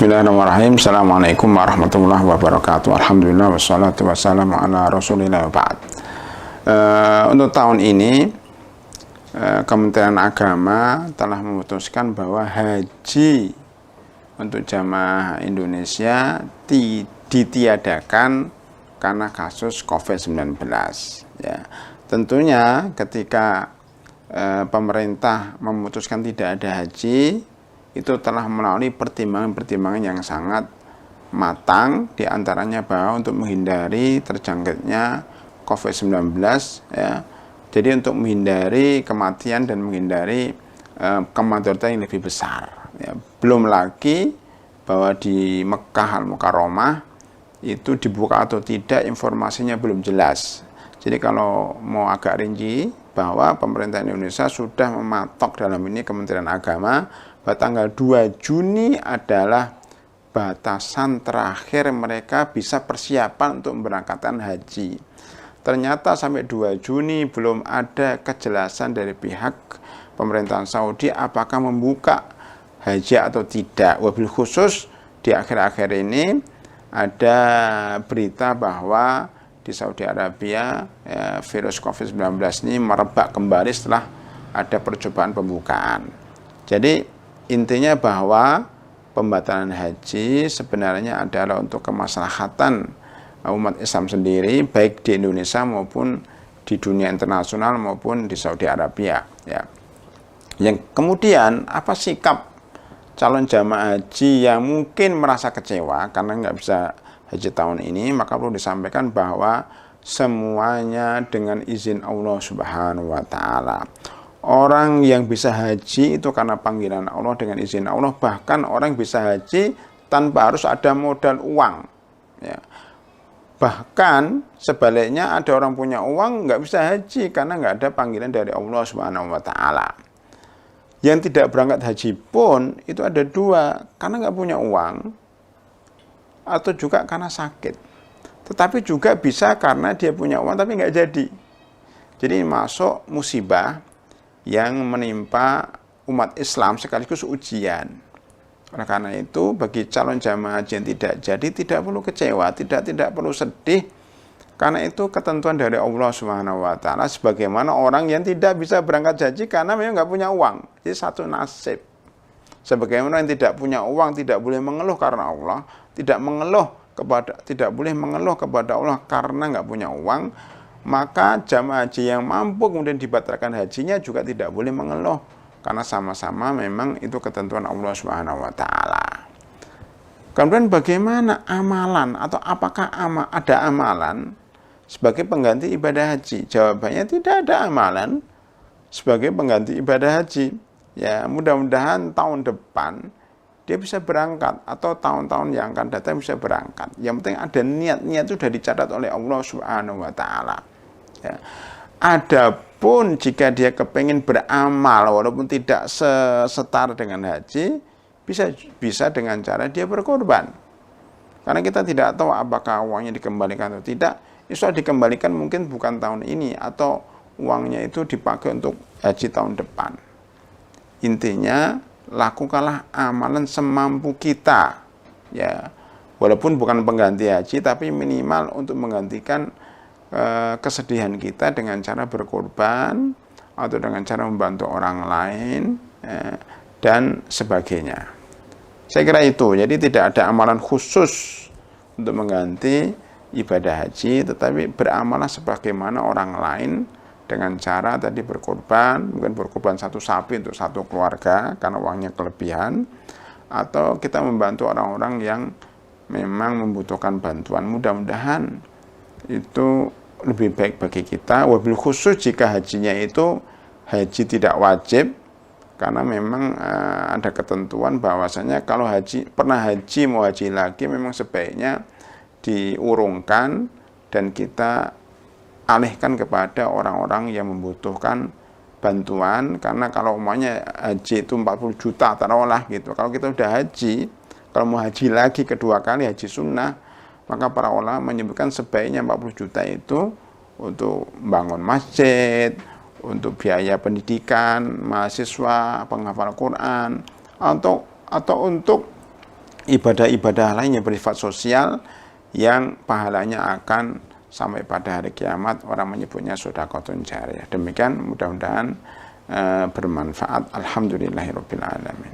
Bismillahirrahmanirrahim. Assalamualaikum warahmatullahi wabarakatuh. Alhamdulillah wassalatu wassalamu ala rasulillah wa ba'd. Untuk tahun ini Kementerian Agama telah memutuskan bahwa haji untuk jamaah Indonesia ditiadakan karena kasus COVID-19. Ya, tentunya ketika pemerintah memutuskan tidak ada haji, itu telah melalui pertimbangan-pertimbangan yang sangat matang, diantaranya bahwa untuk menghindari terjangkitnya COVID-19, ya. Jadi untuk menghindari kematian dan menghindari kemadaratan yang lebih besar. Ya. Belum lagi bahwa di Mekah Al-Mukarramah itu dibuka atau tidak informasinya belum jelas. Jadi kalau mau agak rinci, bahwa pemerintah Indonesia sudah mematok dalam ini Kementerian Agama bahwa tanggal 2 Juni adalah batasan terakhir mereka bisa persiapan untuk memberangkatkan haji. Ternyata sampai 2 Juni belum ada kejelasan dari pihak pemerintahan Saudi apakah membuka haji atau tidak. Wabil khusus di akhir-akhir ini ada berita bahwa di Saudi Arabia virus COVID-19 ini merebak kembali setelah ada percobaan pembukaan. Jadi intinya bahwa pembatalan haji sebenarnya adalah untuk kemaslahatan umat Islam sendiri, baik di Indonesia maupun di dunia internasional maupun di Saudi Arabia. Ya. Yang kemudian apa sikap calon jamaah haji yang mungkin merasa kecewa karena nggak bisa haji tahun ini, maka perlu disampaikan bahwa semuanya dengan izin Allah Subhanahu wa Ta'ala. Orang yang bisa haji itu karena panggilan Allah dengan izin Allah. Bahkan orang bisa haji tanpa harus ada modal uang. Ya. Bahkan sebaliknya ada orang punya uang nggak bisa haji karena nggak ada panggilan dari Allah Subhanahu wa Ta'ala. Yang tidak berangkat haji pun itu ada dua, karena nggak punya uang atau juga karena sakit. Tetapi juga bisa karena dia punya uang tapi nggak jadi. Jadi masuk musibah yang menimpa umat Islam sekaligus ujian. Oleh karena itu bagi calon jamaah haji yang tidak jadi tidak perlu kecewa, tidak perlu sedih, karena itu ketentuan dari Allah Subhanahu wa Ta'ala, sebagaimana orang yang tidak bisa berangkat haji karena memang nggak punya uang. Jadi satu nasib. Sebagaimana yang tidak punya uang tidak boleh mengeluh karena Allah, tidak boleh mengeluh kepada Allah karena nggak punya uang, maka jamaah haji yang mampu kemudian dibatalkan hajinya juga tidak boleh mengeluh karena sama-sama memang itu ketentuan Allah Subhanahu wa Ta'ala. Kemudian bagaimana amalan atau apakah ada amalan sebagai pengganti ibadah haji? Jawabannya tidak ada amalan sebagai pengganti ibadah haji. Ya, mudah-mudahan tahun depan dia bisa berangkat atau tahun-tahun yang akan datang bisa berangkat. Yang penting ada niat itu sudah dicatat oleh Allah Subhanahu wa Ta'ala. Ya. Adapun jika dia kepingin beramal walaupun tidak setara dengan haji, bisa dengan cara dia berkorban. Karena kita tidak tahu apakah uangnya dikembalikan atau tidak. Itu dikembalikan mungkin bukan tahun ini atau uangnya itu dipakai untuk haji tahun depan. Intinya lakukanlah amalan semampu kita, ya, walaupun bukan pengganti haji tapi minimal untuk menggantikan kesedihan kita dengan cara berkorban atau dengan cara membantu orang lain, dan sebagainya. Saya kira itu. Jadi tidak ada amalan khusus untuk mengganti ibadah haji, tetapi beramallah sebagaimana orang lain dengan cara tadi berkorban, mungkin berkorban satu sapi untuk satu keluarga karena uangnya kelebihan, atau kita membantu orang-orang yang memang membutuhkan bantuan. Mudah-mudahan itu lebih baik bagi kita, wabil khusus jika hajinya itu haji tidak wajib, karena memang ada ketentuan bahwasanya kalau pernah haji mau haji lagi memang sebaiknya diurungkan dan kita alihkan kepada orang-orang yang membutuhkan bantuan. Karena kalau umumnya haji itu 40 juta taruhlah gitu, kalau kita udah haji, kalau mau haji lagi kedua kali haji sunnah, maka para ulama menyebutkan sebaiknya 40 juta itu untuk membangun masjid, untuk biaya pendidikan mahasiswa, penghafal Quran, atau untuk ibadah-ibadah lainnya bersifat sosial yang pahalanya akan sampai pada hari kiamat. Orang menyebutnya sedekahun jariyah. Demikian, mudah-mudahan bermanfaat. Alhamdulillahirabbil alamin.